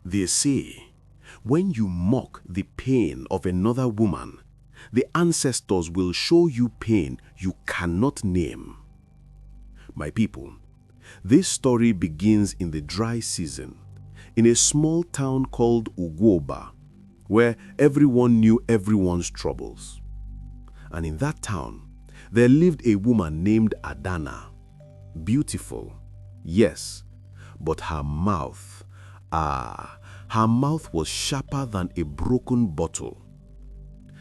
They say, when you mock the pain of another woman, the ancestors will show you pain you cannot name. My people, this story begins in the dry season, in a small town called Ugwoba, where everyone knew everyone's troubles. And in that town, there lived a woman named Adanna. Beautiful, yes, but her mouth, her mouth was sharper than a broken bottle.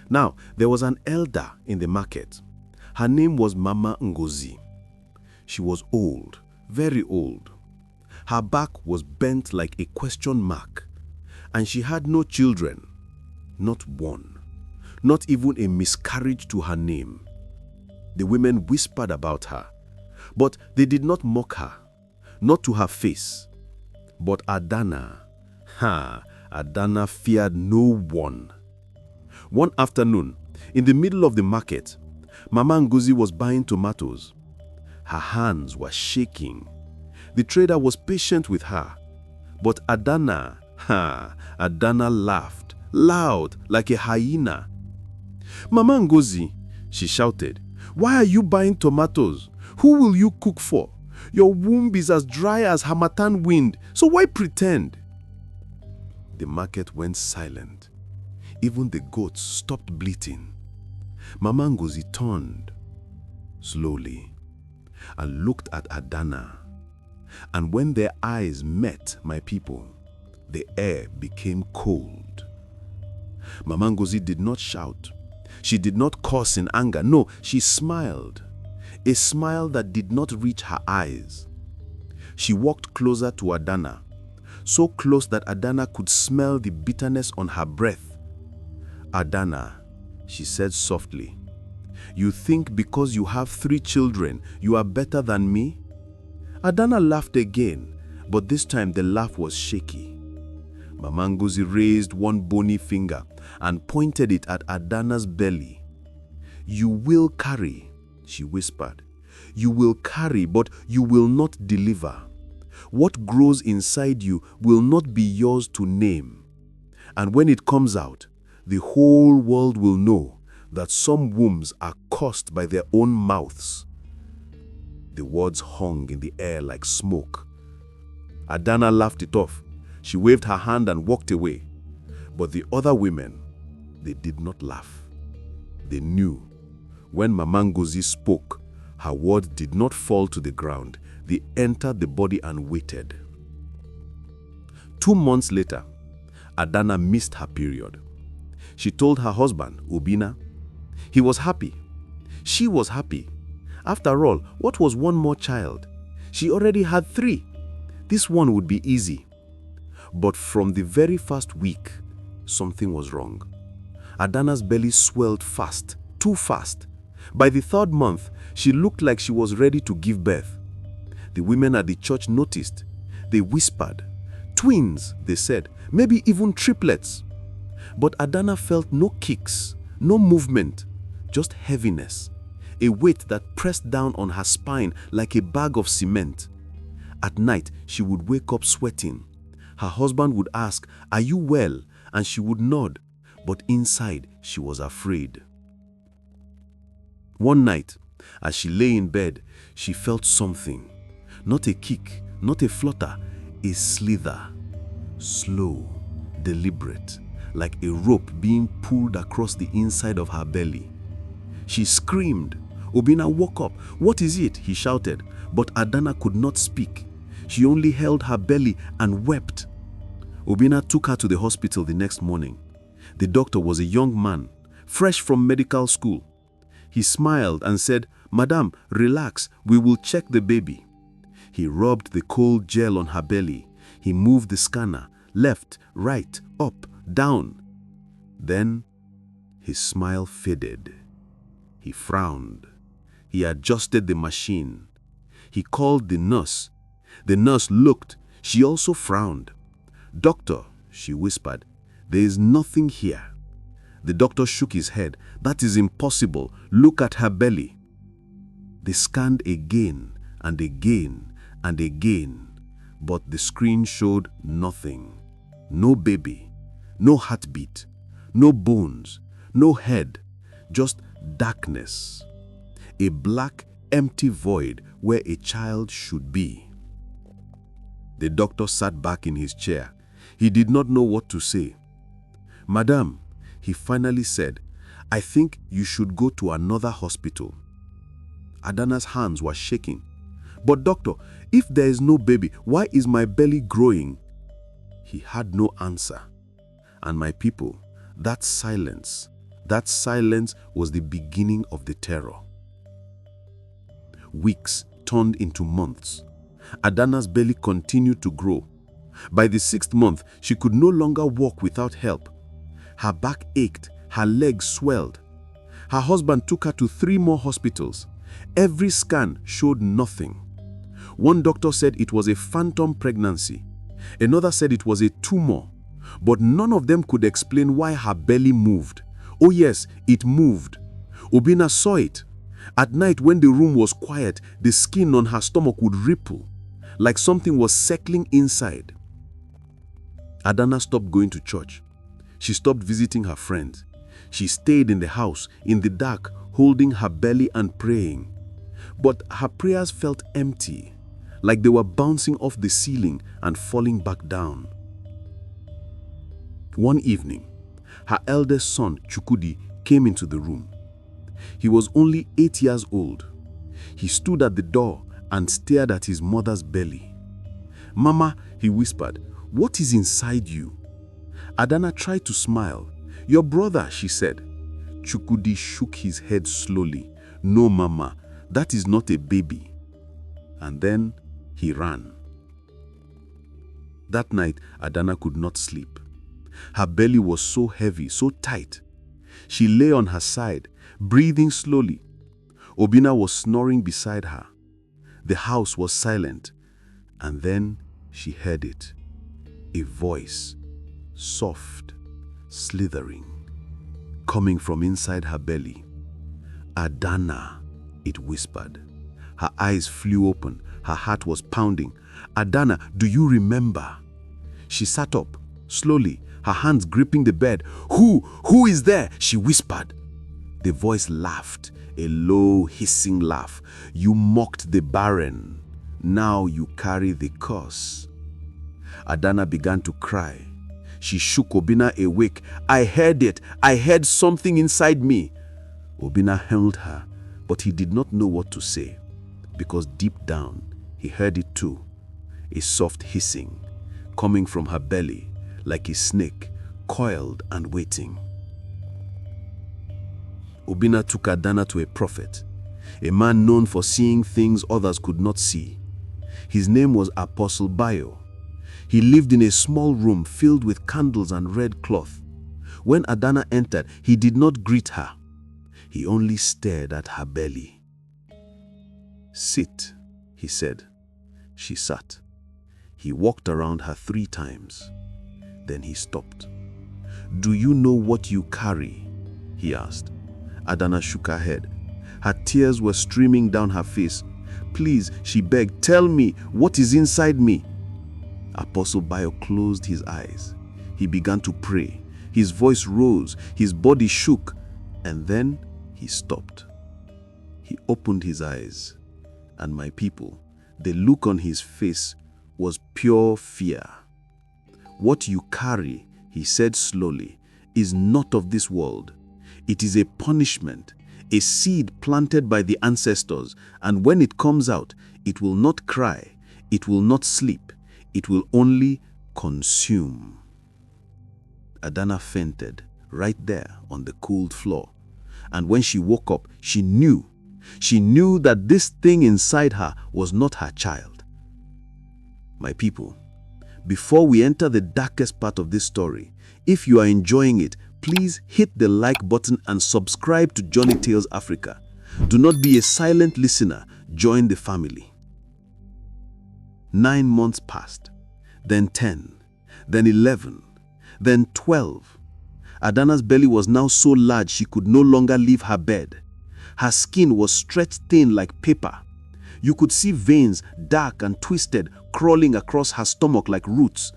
Now, there was an elder in the market. Her name was Mama Ngozi. She was old, very old. Her back was bent like a question mark, and she had no children, not one, not even a miscarriage to her name. The women whispered about her, but they did not mock her, not to her face. But Adanna, Adanna feared no one. One afternoon, in the middle of the market, Mama Ngozi was buying tomatoes. Her hands were shaking. The trader was patient with her, but Adanna laughed, loud like a hyena. "Mama Ngozi," she shouted, "why are you buying tomatoes? Who will you cook for? Your womb is as dry as Harmattan wind, so why pretend?" The market went silent. Even the goats stopped bleating. Mama Ngozi turned slowly and looked at Adanna. And when their eyes met, my people, the air became cold. Mama Ngozi did not shout. She did not curse in anger. No, she smiled. A smile that did not reach her eyes. She walked closer to Adanna, so close that Adanna could smell the bitterness on her breath. "Adanna," she said softly, "you think because you have 3 children, you are better than me?" Adanna laughed again, but this time the laugh was shaky. Mama Ngozi raised one bony finger and pointed it at Adanna's belly. "You will carry," she whispered. "You will carry, but you will not deliver. What grows inside you will not be yours to name. And when it comes out, the whole world will know that some wombs are cursed by their own mouths." The words hung in the air like smoke. Adanna laughed it off. She waved her hand and walked away. But the other women, they did not laugh. They knew. When Mama Ngozi spoke, her words did not fall to the ground. They entered the body and waited. 2 months later, Adanna missed her period. She told her husband, Obina. He was happy. She was happy. After all, what was one more child? She already had 3. This one would be easy. But from the very first week, something was wrong. Adanna's belly swelled fast, too fast. By the 3rd month, she looked like she was ready to give birth. The women at the church noticed. They whispered. "Twins," they said, "maybe even triplets." But Adanna felt no kicks, no movement, just heaviness, a weight that pressed down on her spine like a bag of cement. At night, she would wake up sweating. Her husband would ask, "Are you well?" And she would nod, but inside she was afraid. One night, as she lay in bed, she felt something. Not a kick, not a flutter, a slither. Slow, deliberate, like a rope being pulled across the inside of her belly. She screamed. Obina woke up. "What is it?" he shouted. But Adanna could not speak. She only held her belly and wept. Obina took her to the hospital the next morning. The doctor was a young man, fresh from medical school. He smiled and said, "Madam, relax, we will check the baby." He rubbed the cold gel on her belly. He moved the scanner, left, right, up, down. Then his smile faded. He frowned. He adjusted the machine. He called the nurse. The nurse looked. She also frowned. "Doctor," she whispered, "there is nothing here." The doctor shook his head. "That is impossible. Look at her belly." They scanned again and again and again, but the screen showed nothing. No baby, no heartbeat, no bones, no head, just darkness. A black, empty void where a child should be. The doctor sat back in his chair. He did not know what to say. "Madam," he finally said, "I think you should go to another hospital." Adanna's hands were shaking. "But doctor, if there is no baby, why is my belly growing?" He had no answer. And my people, that silence was the beginning of the terror. Weeks turned into months. Adanna's belly continued to grow. By the 6th month, she could no longer walk without help. Her back ached, her legs swelled. Her husband took her to 3 more hospitals. Every scan showed nothing. One doctor said it was a phantom pregnancy. Another said it was a tumor. But none of them could explain why her belly moved. Oh yes, it moved. Obinna saw it. At night when the room was quiet, the skin on her stomach would ripple, like something was circling inside. Adanna stopped going to church. She stopped visiting her friends. She stayed in the house, in the dark, holding her belly and praying. But her prayers felt empty, like they were bouncing off the ceiling and falling back down. One evening, her eldest son, Chukwudi, came into the room. He was only 8 years old. He stood at the door and stared at his mother's belly. "Mama," he whispered, "what is inside you?" Adanna tried to smile. "Your brother," she said. Chukwudi shook his head slowly. "No, Mama, that is not a baby." And then he ran. That night, Adanna could not sleep. Her belly was so heavy, so tight. She lay on her side, breathing slowly. Obinna was snoring beside her. The house was silent. And then she heard it. A voice, soft, slithering, coming from inside her belly. "Adanna," it whispered. Her eyes flew open. Her heart was pounding. "Adanna, do you remember?" She sat up, slowly, her hands gripping the bed. Who is there?" she whispered. The voice laughed, a low, hissing laugh. "You mocked the barren. Now you carry the curse." Adanna began to cry. She shook Obinna awake. "I heard it. I heard something inside me." Obinna held her, but he did not know what to say, because deep down, he heard it too. A soft hissing, coming from her belly, like a snake, coiled and waiting. Obinna took Adanna to a prophet, a man known for seeing things others could not see. His name was Apostle Bayo. He lived in a small room filled with candles and red cloth. When Adanna entered, he did not greet her. He only stared at her belly. "Sit," he said. She sat. He walked around her 3 times. Then he stopped. "Do you know what you carry?" he asked. Adanna shook her head. Her tears were streaming down her face. "Please," she begged, "tell me, what is inside me?" Apostle Bayo closed his eyes. He began to pray. His voice rose, his body shook, and then he stopped. He opened his eyes, and my people, the look on his face was pure fear. "What you carry," he said slowly, "is not of this world. It is a punishment, a seed planted by the ancestors, and when it comes out, it will not cry, it will not sleep, it will only consume." Adanna fainted right there on the cooled floor. And when she woke up, she knew that this thing inside her was not her child. My people, before we enter the darkest part of this story, if you are enjoying it, please hit the like button and subscribe to JourneyTales Africa. Do not be a silent listener. Join the family. 9 months passed, then 10, then 11, then 12. Adanna's belly was now so large she could no longer leave her bed. Her skin was stretched thin like paper. You could see veins, dark and twisted, crawling across her stomach like roots.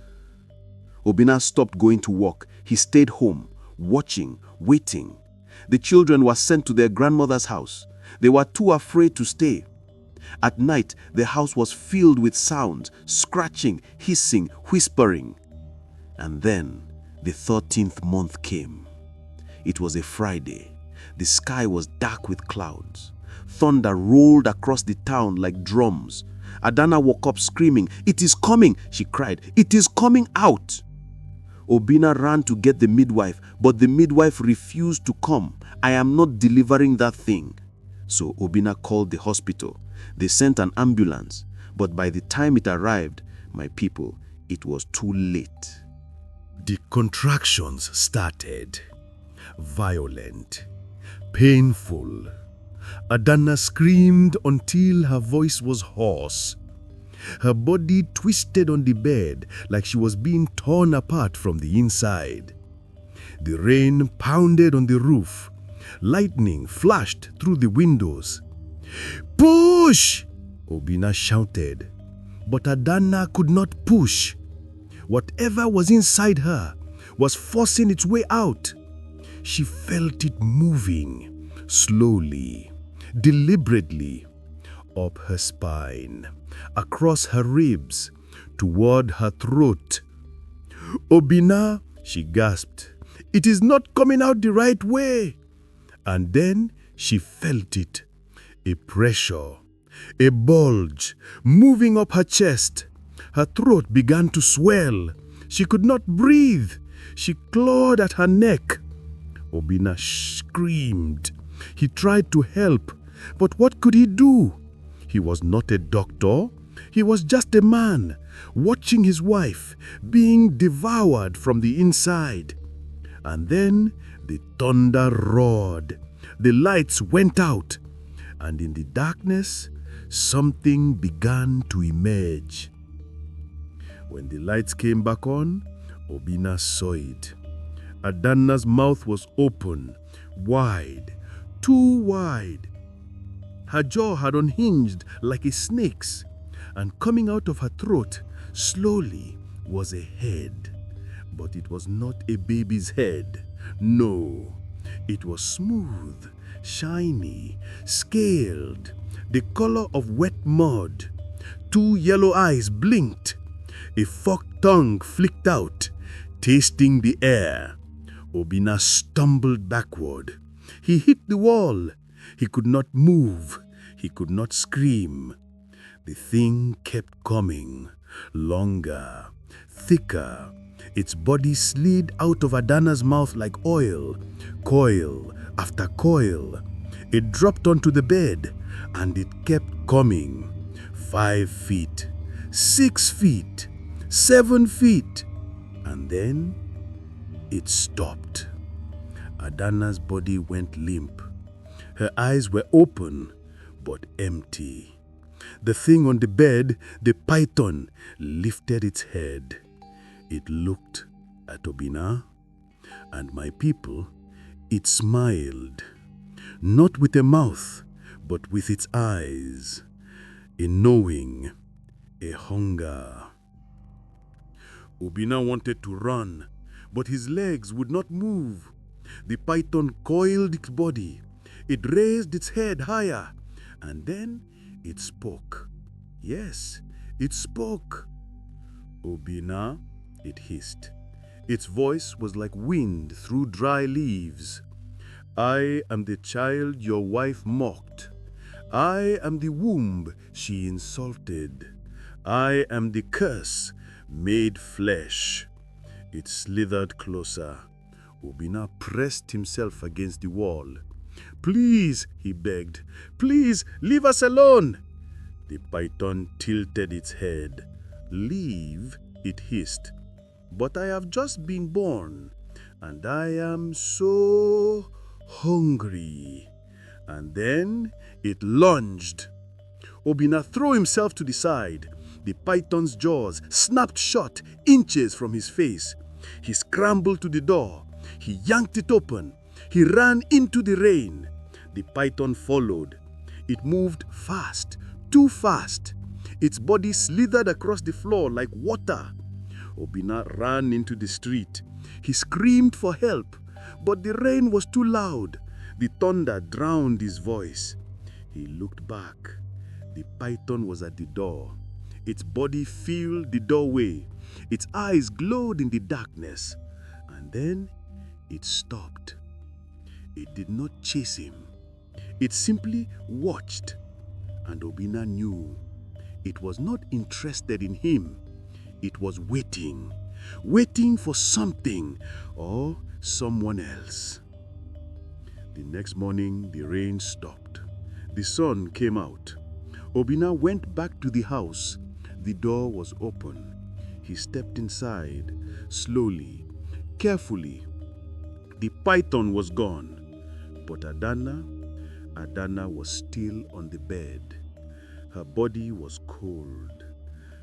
Obina stopped going to work. He stayed home, watching, waiting. The children were sent to their grandmother's house. They were too afraid to stay. At night, the house was filled with sounds, scratching, hissing, whispering. And then the 13th month came. It was a Friday. The sky was dark with clouds. Thunder rolled across the town like drums. Adanna woke up screaming, "It is coming!" she cried. "It is coming out!" Obina ran to get the midwife, but the midwife refused to come. "I am not delivering that thing." So Obina called the hospital. They sent an ambulance, but by the time it arrived, my people, it was too late. The contractions started. Violent, painful. Adanna screamed until her voice was hoarse. Her body twisted on the bed like she was being torn apart from the inside. The rain pounded on the roof. Lightning flashed through the windows. "Push!" Obina shouted. But Adanna could not push. Whatever was inside her was forcing its way out. She felt it moving, slowly, deliberately, up her spine, across her ribs, toward her throat. "Obina," she gasped, "it is not coming out the right way." And then she felt it, a pressure, a bulge, moving up her chest. Her throat began to swell. She could not breathe. She clawed at her neck. Obina screamed. He tried to help, but what could he do? He was not a doctor. He was just a man, watching his wife being devoured from the inside. And then the thunder roared. The lights went out, and in the darkness, something began to emerge. When the lights came back on, Obina saw it. Adanna's mouth was open, wide, too wide. Her jaw had unhinged like a snake's, and coming out of her throat, slowly, was a head. But it was not a baby's head. No, it was smooth, shiny, scaled, the color of wet mud. 2 yellow eyes blinked. A forked tongue flicked out, tasting the air. Obina stumbled backward. He hit the wall. He could not move. He could not scream. The thing kept coming, longer, thicker. Its body slid out of Adanna's mouth like oil, coil after coil. It dropped onto the bed, and it kept coming. 5 feet, 6 feet, 7 feet, and then it stopped. Adanna's body went limp. Her eyes were open, but empty. The thing on the bed, the python, lifted its head. It looked at Obina, and my people, it smiled. Not with a mouth, but with its eyes. A knowing, a hunger. Obina wanted to run, but his legs would not move. The python coiled its body. It raised its head higher, and then it spoke. Yes, it spoke. "Obina," it hissed. Its voice was like wind through dry leaves. "I am the child your wife mocked. I am the womb she insulted. I am the curse made flesh." It slithered closer. Obina pressed himself against the wall. "Please," he begged. "Please, leave us alone." The python tilted its head. "Leave?" it hissed. "But I have just been born, and I am so hungry." And then it lunged. Obina threw himself to the side. The python's jaws snapped shut inches from his face. He scrambled to the door. He yanked it open. He ran into the rain. The python followed. It moved fast, too fast. Its body slithered across the floor like water. Obina ran into the street. He screamed for help, but the rain was too loud. The thunder drowned his voice. He looked back. The python was at the door. Its body filled the doorway. Its eyes glowed in the darkness. And then it stopped. It did not chase him. It simply watched. And Obina knew it was not interested in him. It was waiting for something or someone else. The next morning, the rain stopped. The sun came out. Obina went back to the house. The door was open. He stepped inside, slowly, carefully. The python was gone, but Adanna was still on the bed. Her body was cold.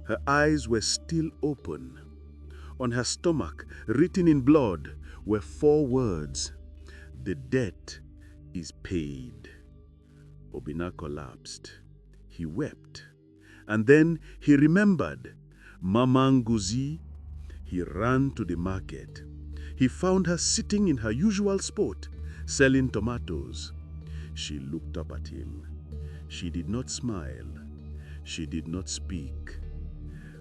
Her eyes were still open. On her stomach, written in blood, were 4 words: "The debt is paid." Obina collapsed. He wept. And then he remembered Mama Ngozi. He ran to the market. He found her sitting in her usual spot, selling tomatoes. She looked up at him. She did not smile. She did not speak.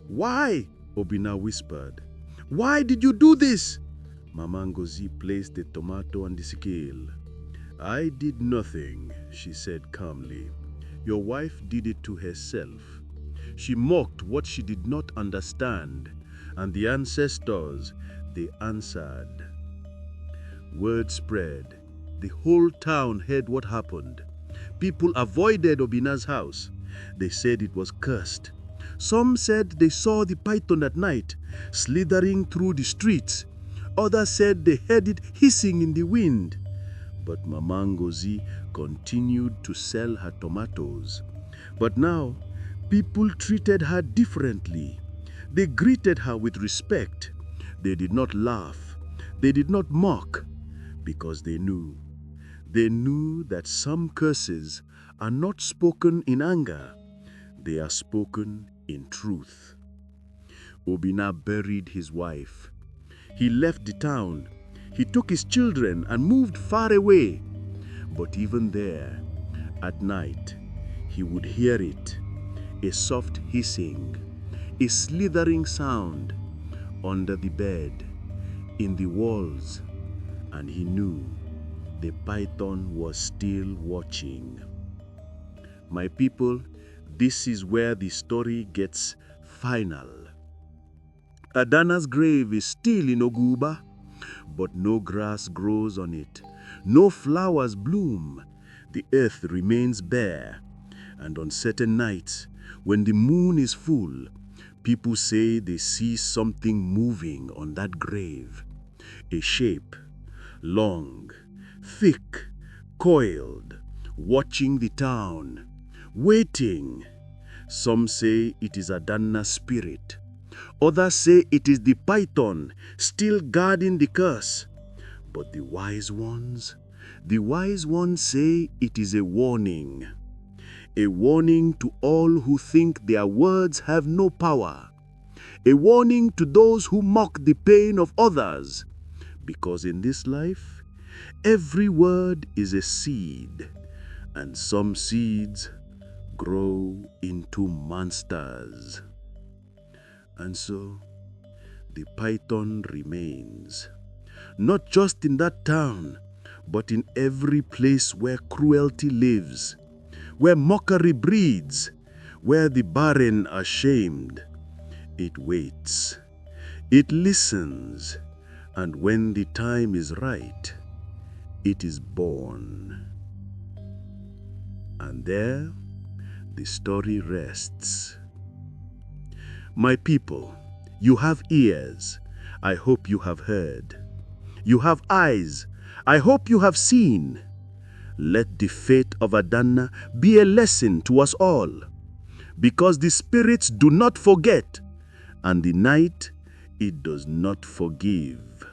"Why?" Obina whispered. "Why did you do this?" Mama Ngozi placed the tomato on the scale. "I did nothing," she said calmly. "Your wife did it to herself. She mocked what she did not understand, and the ancestors, they answered." Word spread. The whole town heard what happened. People avoided Obina's house. They said it was cursed. Some said they saw the python at night, slithering through the streets. Others said they heard it hissing in the wind. But Mama Ngozi continued to sell her tomatoes. But now, people treated her differently. They greeted her with respect. They did not laugh. They did not mock, because they knew. They knew that some curses are not spoken in anger. They are spoken in truth. Obina buried his wife. He left the town. He took his children and moved far away. But even there, at night, he would hear it, a soft hissing, a slithering sound under the bed, in the walls, and he knew the python was still watching. My people, this is where the story gets final. Adanna's grave is still in Oguba, but no grass grows on it. No flowers bloom. The earth remains bare. And on certain nights, when the moon is full, people say they see something moving on that grave. A shape, long, thick, coiled, watching the town, waiting. Some say it is Adanna's spirit. Others say it is the python still guarding the curse. But the wise ones say it is a warning. A warning to all who think their words have no power. A warning to those who mock the pain of others. Because in this life, every word is a seed, and some seeds grow into monsters. And so, the python remains, not just in that town, but in every place where cruelty lives, where mockery breeds, where the barren are shamed. It waits, it listens, and when the time is right, it is born. And there, the story rests. My people, you have ears. I hope you have heard. You have eyes. I hope you have seen. Let the fate of Adanna be a lesson to us all, because the spirits do not forget, and the night, it does not forgive.